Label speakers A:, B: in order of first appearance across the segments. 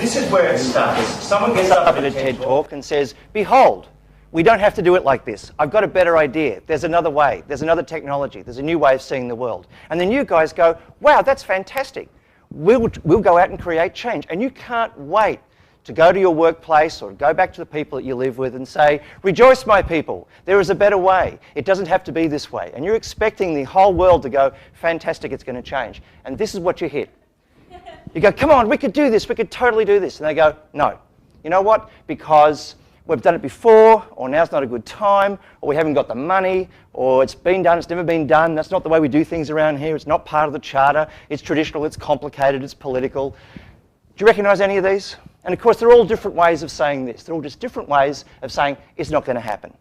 A: this is where it starts. Someone gets up at a TED talk and says, behold, we don't have to do it like this. I've got a better idea. There's another way. There's another technology. There's a new way of seeing the world. And then you guys go, wow, that's fantastic. We'll go out and create change. And you can't wait to go to your workplace or go back to the people that you live with and say, rejoice, my people. There is a better way. It doesn't have to be this way. And you're expecting the whole world to go, fantastic, it's going to change. And this is what you hit. You go, come on, we could do this. We could totally do this. And they go, no. You know what? Because we've done it before, or now's not a good time, or we haven't got the money, or it's been done, it's never been done. That's not the way we do things around here. It's not part of the charter. It's traditional, it's complicated, it's political. Do you recognise any of these? And of course, they're all different ways of saying this. They're all just different ways of saying it's not going to happen.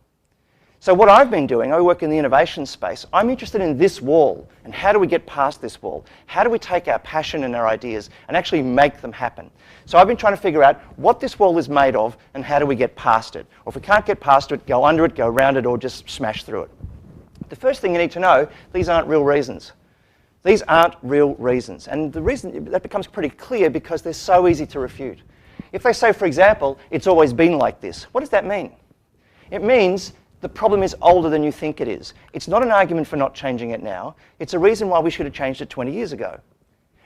A: So what I've been doing, I work in the innovation space. I'm interested in this wall, and how do we get past this wall? How do we take our passion and our ideas and actually make them happen? So I've been trying to figure out what this wall is made of and how do we get past it. Or if we can't get past it, go under it, go around it, or just smash through it. The first thing you need to know, these aren't real reasons. These aren't real reasons. And the reason that becomes pretty clear because they're so easy to refute. If they say, for example, it's always been like this, what does that mean? It means the problem is older than you think it is. It's not an argument for not changing it now. It's a reason why we should have changed it 20 years ago.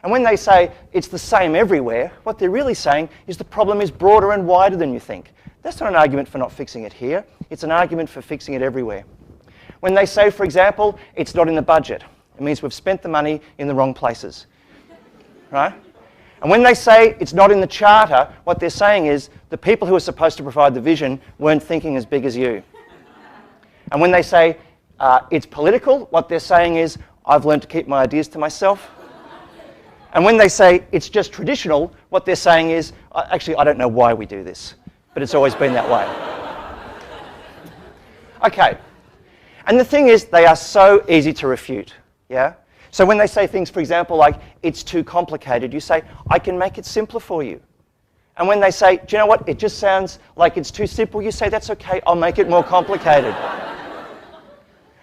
A: And when they say it's the same everywhere, what they're really saying is the problem is broader and wider than you think. That's not an argument for not fixing it here. It's an argument for fixing it everywhere. When they say, for example, it's not in the budget, it means we've spent the money in the wrong places. Right? And when they say it's not in the charter, what they're saying is the people who are supposed to provide the vision weren't thinking as big as you. And when they say it's political, what they're saying is, I've learned to keep my ideas to myself. And when they say it's just traditional, what they're saying is, actually, I don't know why we do this, but it's always been that way. Okay. And the thing is, they are so easy to refute. Yeah? So when they say things, for example, like, it's too complicated, you say, I can make it simpler for you. And when they say, do you know what, it just sounds like it's too simple, you say, that's okay, I'll make it more complicated.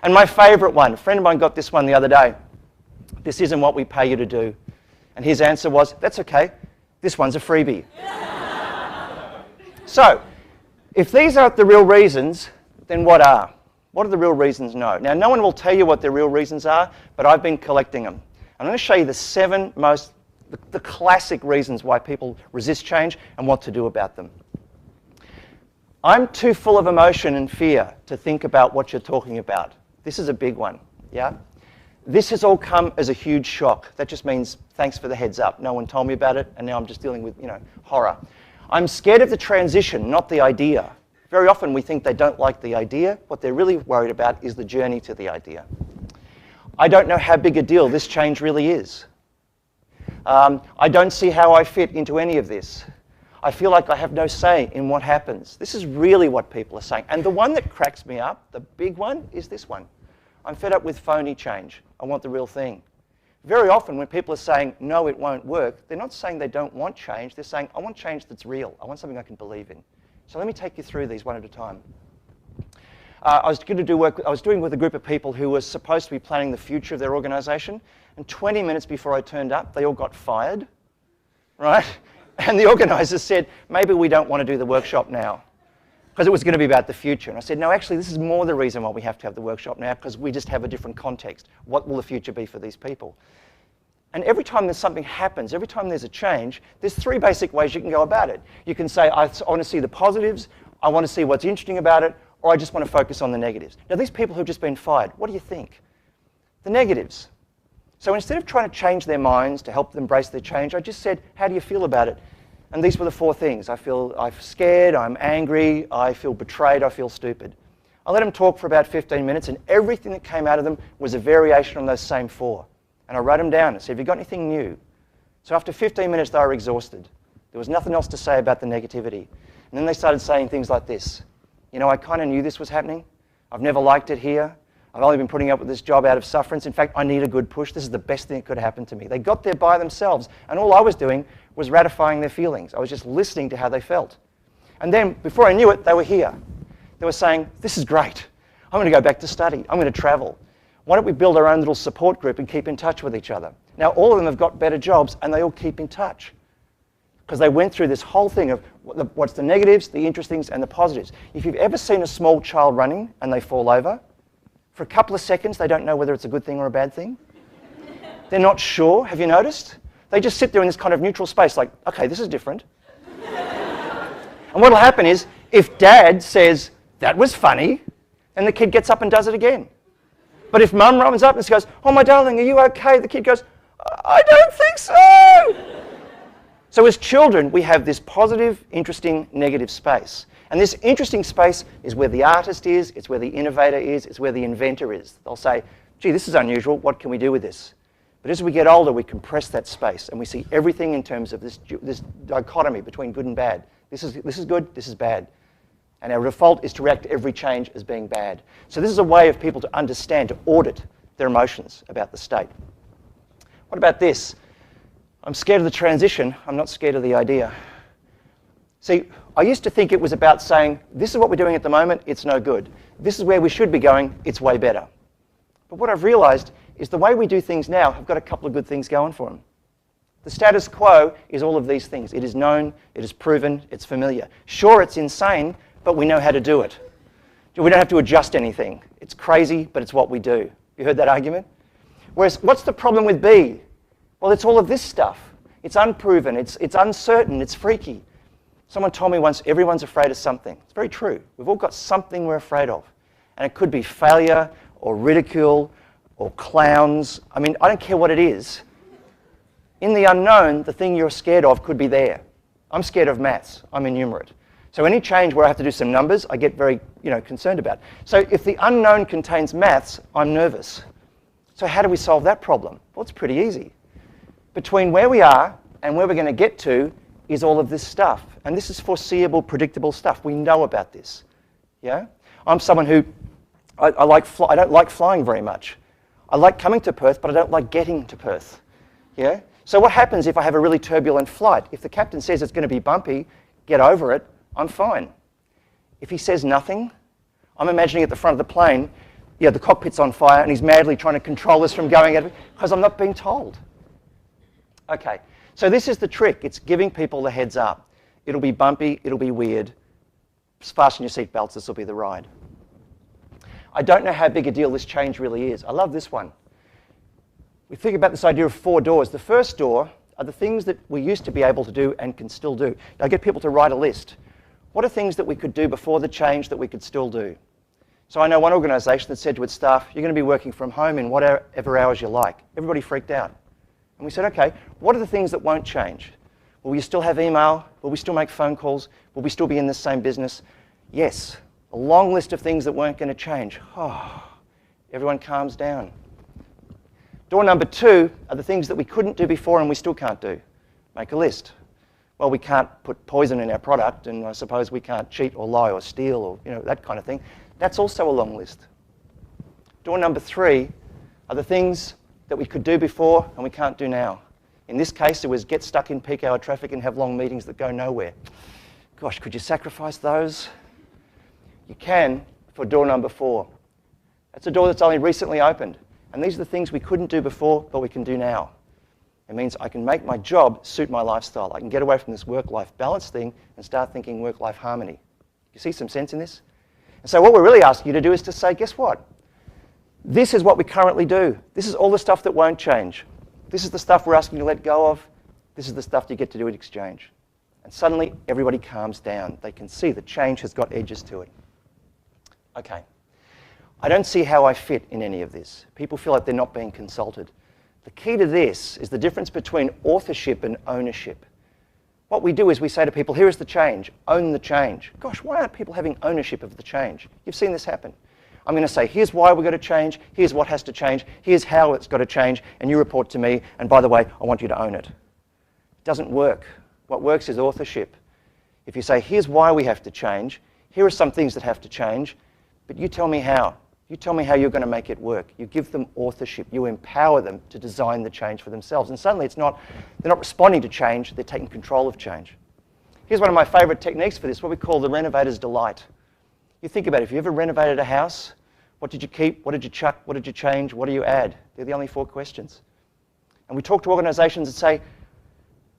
A: And my favourite one, a friend of mine got this one the other day. This isn't what we pay you to do. And his answer was, that's okay, this one's a freebie. So, if these aren't the real reasons, then what are? What are the real reasons? No. Now, no one will tell you what the real reasons are, but I've been collecting them. I'm going to show you the 7 most, the classic reasons why people resist change and what to do about them. I'm too full of emotion and fear to think about what you're talking about. This is a big one, yeah? This has all come as a huge shock. That just means thanks for the heads up. No one told me about it, and now I'm just dealing with, horror. I'm scared of the transition, not the idea. Very often we think they don't like the idea. What they're really worried about is the journey to the idea. I don't know how big a deal this change really is. I don't see how I fit into any of this. I feel like I have no say in what happens. This is really what people are saying. And the one that cracks me up, the big one, is this one. I'm fed up with phony change. I want the real thing. Very often when people are saying, no, it won't work, they're not saying they don't want change. They're saying, I want change that's real. I want something I can believe in. So let me take you through these one at a time. I was doing with a group of people who were supposed to be planning the future of their organisation, and 20 minutes before I turned up, they all got fired, right? And the organisers said, maybe we don't want to do the workshop now, because it was going to be about the future. And I said, no, actually, this is more the reason why we have to have the workshop now, because we just have a different context. What will the future be for these people? And every time there's something happens, every time there's a change, there's 3 basic ways you can go about it. You can say, I want to see the positives, I want to see what's interesting about it, or I just want to focus on the negatives. Now, these people who've just been fired, what do you think? The negatives. So instead of trying to change their minds to help them embrace their change, I just said, how do you feel about it? And these were the 4 things. I'm scared, I'm angry, I feel betrayed, I feel stupid. I let them talk for about 15 minutes, and everything that came out of them was a variation on those same 4. And I wrote them down and said, have you got anything new? So after 15 minutes, they were exhausted. There was nothing else to say about the negativity. And then they started saying things like this. I kind of knew this was happening. I've never liked it here. I've only been putting up with this job out of sufferance. In fact, I need a good push. This is the best thing that could happen to me. They got there by themselves. And all I was doing was ratifying their feelings. I was just listening to how they felt. And then, before I knew it, they were here. They were saying, this is great. I'm going to go back to study. I'm going to travel. Why don't we build our own little support group and keep in touch with each other? Now, all of them have got better jobs, and they all keep in touch. because they went through this whole thing of what's the negatives, the interestings, and the positives. If you've ever seen a small child running and they fall over, for a couple of seconds they don't know whether it's a good thing or a bad thing. They're not sure, have you noticed? They just sit there in this kind of neutral space like, okay, this is different. And what will happen is, if dad says, that was funny, and the kid gets up and does it again. But if mum runs up and goes, oh my darling, are you okay? The kid goes, I don't think so. So as children, we have this positive, interesting, negative space. And this interesting space is where the artist is, it's where the innovator is, it's where the inventor is. They'll say, gee, this is unusual, what can we do with this? But as we get older, we compress that space and we see everything in terms of this dichotomy between good and bad. This is good, this is bad. And our default is to react to every change as being bad. So this is a way of people to understand, to audit their emotions about the state. What about this? I'm scared of the transition, I'm not scared of the idea. See, I used to think it was about saying, this is what we're doing at the moment, it's no good. This is where we should be going, it's way better. But what I've realized is the way we do things now have got a couple of good things going for them. The status quo is all of these things. It is known, it is proven, it's familiar. Sure, it's insane, but we know how to do it. We don't have to adjust anything. It's crazy, but it's what we do. You heard that argument? Whereas, what's the problem with B? Well, it's all of this stuff. It's unproven, it's uncertain, it's freaky. Someone told me once, everyone's afraid of something. It's very true. We've all got something we're afraid of. And it could be failure, or ridicule, or clowns. I mean, I don't care what it is. In the unknown, the thing you're scared of could be there. I'm scared of maths. I'm enumerate. So any change where I have to do some numbers, I get very concerned about. So if the unknown contains maths, I'm nervous. So how do we solve that problem? Well, it's pretty easy. Between where we are and where we're going to get to is all of this stuff. And this is foreseeable, predictable stuff. We know about this. Yeah? I'm someone who, I don't like flying very much. I like coming to Perth, but I don't like getting to Perth. Yeah? So what happens if I have a really turbulent flight? If the captain says it's going to be bumpy, get over it, I'm fine. If he says nothing, I'm imagining at the front of the plane, the cockpit's on fire and he's madly trying to control us from going out because I'm not being told. Okay, so this is the trick. It's giving people the heads up. It'll be bumpy, it'll be weird. Just fasten your seatbelts, this will be the ride. I don't know how big a deal this change really is. I love this one. We think about this idea of 4 doors. The first door are the things that we used to be able to do and can still do. I get people to write a list. What are things that we could do before the change that we could still do? So I know one organisation that said to its staff, you're going to be working from home in whatever hours you like. Everybody freaked out. And we said, okay, what are the things that won't change? Will we still have email? Will we still make phone calls? Will we still be in the same business? Yes. A long list of things that weren't going to change. Oh, everyone calms down. Door number 2 are the things that we couldn't do before and we still can't do. Make a list. Well, we can't put poison in our product, and I suppose we can't cheat or lie or steal or that kind of thing. That's also a long list. Door number 3 are the things that we could do before and we can't do now. In this case, it was get stuck in peak hour traffic and have long meetings that go nowhere. Gosh, could you sacrifice those? You can for door number 4. That's a door that's only recently opened. And these are the things we couldn't do before, but we can do now. It means I can make my job suit my lifestyle. I can get away from this work-life balance thing and start thinking work-life harmony. You see some sense in this? And so what we're really asking you to do is to say, guess what? This is what we currently do. This is all the stuff that won't change. This is the stuff we're asking you to let go of. This is the stuff you get to do in exchange. And suddenly, everybody calms down. They can see that change has got edges to it. Okay. I don't see how I fit in any of this. People feel like they're not being consulted. The key to this is the difference between authorship and ownership. What we do is we say to people, here is the change, own the change. Gosh, why aren't people having ownership of the change? You've seen this happen. I'm going to say, here's why we've got to change, here's what has to change, here's how it's got to change, and you report to me, and by the way, I want you to own it. It doesn't work. What works is authorship. If you say, here's why we have to change, here are some things that have to change, but you tell me how. You tell me how you're going to make it work. You give them authorship. You empower them to design the change for themselves. And suddenly they're not responding to change, they're taking control of change. Here's one of my favorite techniques for this, what we call the renovator's delight. You think about it, if you ever renovated a house, what did you keep, what did you chuck, what did you change, what do you add? They're the only 4 questions. And we talk to organizations and say,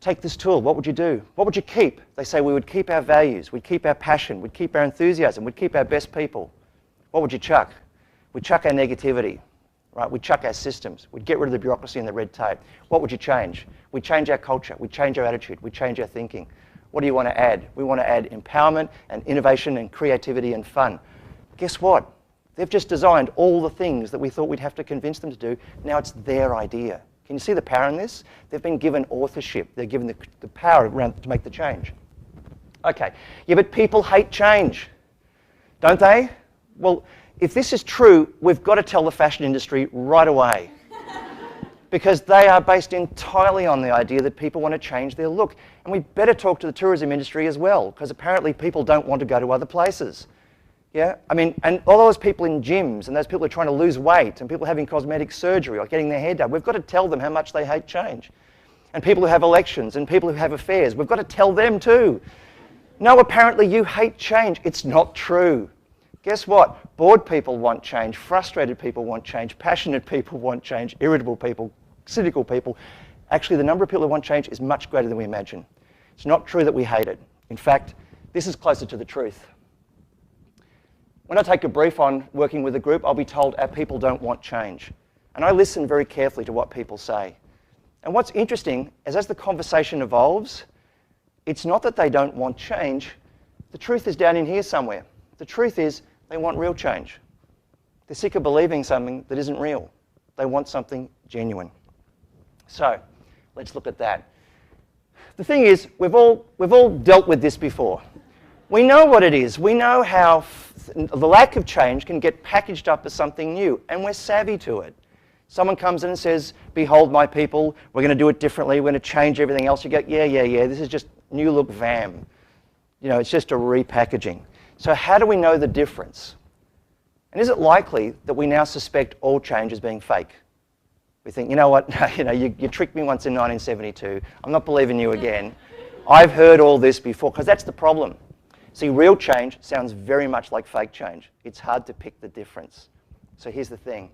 A: take this tool, what would you do? What would you keep? They say we would keep our values, we'd keep our passion, we'd keep our enthusiasm, we'd keep our best people. What would you chuck? We'd chuck our negativity, right? We'd chuck our systems. We'd get rid of the bureaucracy and the red tape. What would you change? We'd change our culture. We'd change our attitude. We'd change our thinking. What do you want to add? We want to add empowerment and innovation and creativity and fun. Guess what? They've just designed all the things that we thought we'd have to convince them to do. Now it's their idea. Can you see the power in this? They've been given authorship. They're given the power around to make the change. Okay, yeah, but people hate change, don't they? Well, if this is true, we've got to tell the fashion industry right away. Because they are based entirely on the idea that people want to change their look. And we better talk to the tourism industry as well, because apparently people don't want to go to other places. Yeah, I mean, and all those people in gyms and those people who are trying to lose weight and people having cosmetic surgery or getting their hair done, we've got to tell them how much they hate change. And people who have elections and people who have affairs, we've got to tell them too. No, apparently you hate change. It's not true. Guess what? Bored people want change, frustrated people want change, passionate people want change, irritable people, cynical people. Actually, the number of people who want change is much greater than we imagine. It's not true that we hate it. In fact, this is closer to the truth. When I take a brief on working with a group, I'll be told our people don't want change. And I listen very carefully to what people say. And what's interesting is as the conversation evolves, it's not that they don't want change. The truth is down in here somewhere. The truth is they want real change. They're sick of believing something that isn't real. They want something genuine. So let's look at that. The thing is, we've all dealt with this before. We know what it is. We know how the lack of change can get packaged up as something new, and we're savvy to it. Someone comes in and says, behold my people, we're going to do it differently, we're going to change everything else. You go, yeah, this is just new look VAM. You know, it's just a repackaging. So how do we know the difference? And is it likely that we now suspect all change as being fake? We think, you know what, you tricked me once in 1972, I'm not believing you again. I've heard all this before, because that's the problem. See, real change sounds very much like fake change. It's hard to pick the difference. So here's the thing.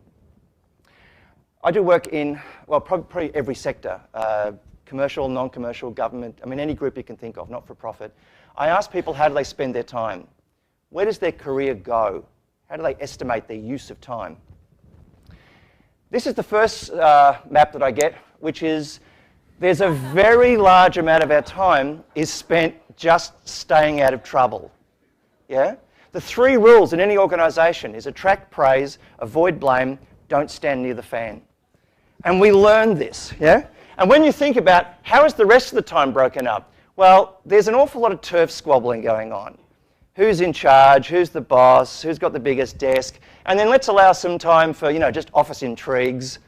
A: I do work in, well, probably every sector, commercial, non-commercial, government, I mean, any group you can think of, not-for-profit. I ask people, how do they spend their time? Where does their career go? How do they estimate their use of time? This is the first map that I get, which is there's a very large amount of our time is spent just staying out of trouble. Yeah? The 3 rules in any organisation is attract praise, avoid blame, don't stand near the fan. And we learn this, yeah? And when you think about how is the rest of the time broken up, well, there's an awful lot of turf squabbling going on. Who's in charge, who's the boss, who's got the biggest desk, and then let's allow some time for, just office intrigues.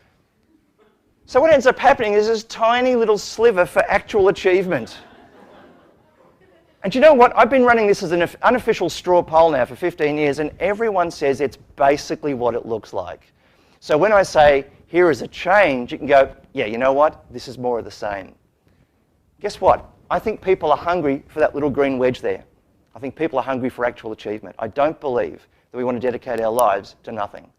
A: So what ends up happening is this tiny little sliver for actual achievement. And you know what? I've been running this as an unofficial straw poll now for 15 years, and everyone says it's basically what it looks like. So when I say, here is a change, you can go, yeah, you know what? This is more of the same. Guess what? I think people are hungry for that little green wedge there. I think people are hungry for actual achievement. I don't believe that we want to dedicate our lives to nothing.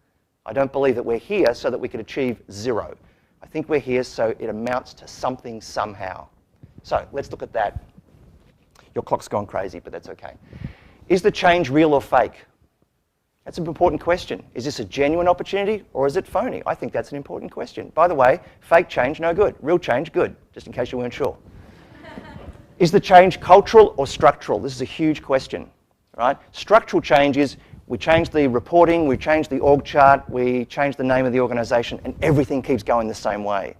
A: I don't believe that we're here so that we could achieve 0. I think we're here so it amounts to something somehow. So let's look at that. Your clock's gone crazy, but that's okay. Is the change real or fake? That's an important question. Is this a genuine opportunity or is it phony? I think that's an important question. By the way, fake change, no good. Real change, good, just in case you weren't sure. Is the change cultural or structural? This is a huge question, right? Structural change is we change the reporting, we change the org chart, we change the name of the organisation, and everything keeps going the same way.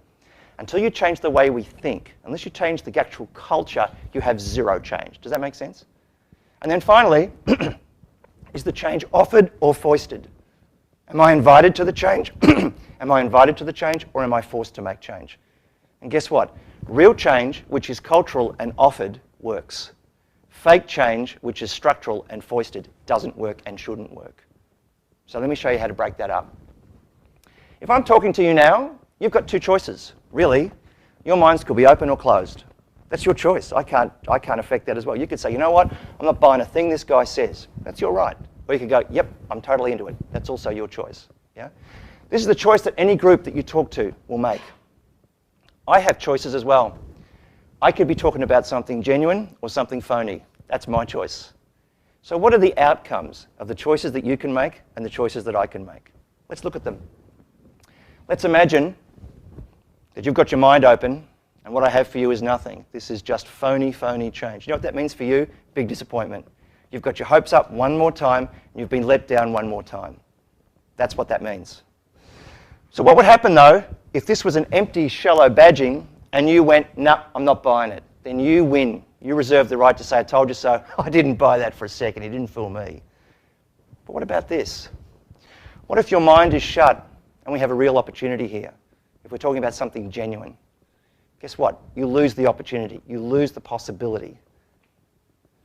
A: Until you change the way we think, unless you change the actual culture, you have 0 change. Does that make sense? And then finally, is the change offered or foisted? Am I invited to the change? Am I invited to the change, or am I forced to make change? And guess what? Real change, which is cultural and offered, works. Fake change, which is structural and foisted, doesn't work and shouldn't work. So let me show you how to break that up. If I'm talking to you now, you've got 2 choices. Really, your minds could be open or closed. That's your choice. I can't affect that as well. You could say, you know what, I'm not buying a thing this guy says. That's your right. Or you could go, yep, I'm totally into it. That's also your choice. Yeah? This is the choice that any group that you talk to will make. I have choices as well. I could be talking about something genuine or something phony. That's my choice. So what are the outcomes of the choices that you can make and the choices that I can make? Let's look at them. Let's imagine that you've got your mind open and what I have for you is nothing. This is just phony, phony change. You know what that means for you? Big disappointment. You've got your hopes up one more time and you've been let down one more time. That's what that means. So what would happen though if this was an empty, shallow badging and you went, no, I'm not buying it? Then you win. You reserve the right to say, I told you so. I didn't buy that for a second. He didn't fool me. But what about this? What if your mind is shut and we have a real opportunity here? If we're talking about something genuine, guess what? You lose the opportunity. You lose the possibility.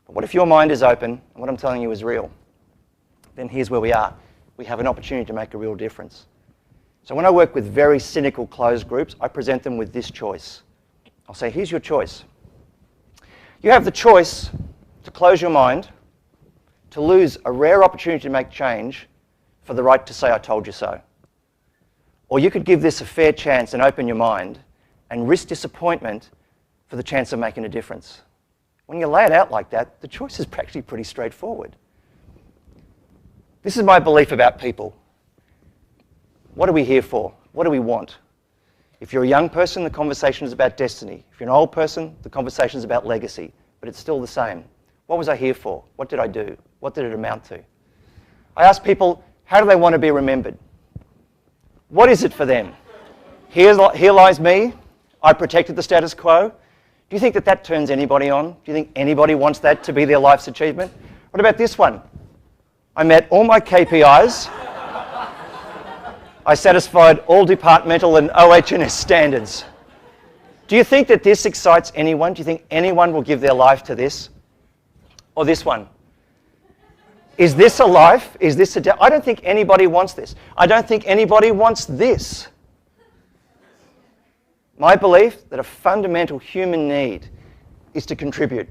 A: But what if your mind is open and what I'm telling you is real? Then here's where we are. We have an opportunity to make a real difference. So when I work with very cynical closed groups, I present them with this choice. I'll say, here's your choice. You have the choice to close your mind, to lose a rare opportunity to make change for the right to say, I told you so. Or you could give this a fair chance and open your mind and risk disappointment for the chance of making a difference. When you lay it out like that, the choice is actually pretty straightforward. This is my belief about people. What are we here for? What do we want? If you're a young person, the conversation is about destiny. If you're an old person, the conversation is about legacy. But it's still the same. What was I here for? What did I do? What did it amount to? I ask people, how do they want to be remembered? What is it for them? Here lies me. I protected the status quo. Do you think that that turns anybody on? Do you think anybody wants that to be their life's achievement? What about this one? I met all my KPIs. I satisfied all departmental and OH&S standards. Do you think that this excites anyone? Do you think anyone will give their life to this? Or this one? Is this a life? Is this a death? I don't think anybody wants this. I don't think anybody wants this. My belief that a fundamental human need is to contribute,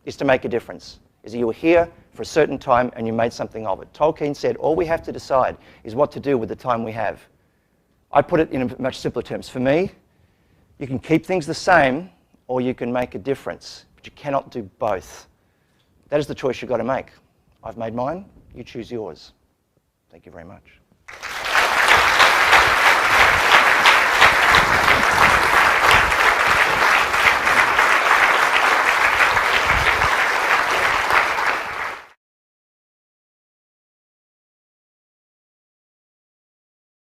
A: is to make a difference, is that you were here for a certain time and you made something of it. Tolkien said, all we have to decide is what to do with the time we have. I put it in much simpler terms. For me, you can keep things the same or you can make a difference, but you cannot do both. That is the choice you've got to make. I've made mine, you choose yours. Thank you very much.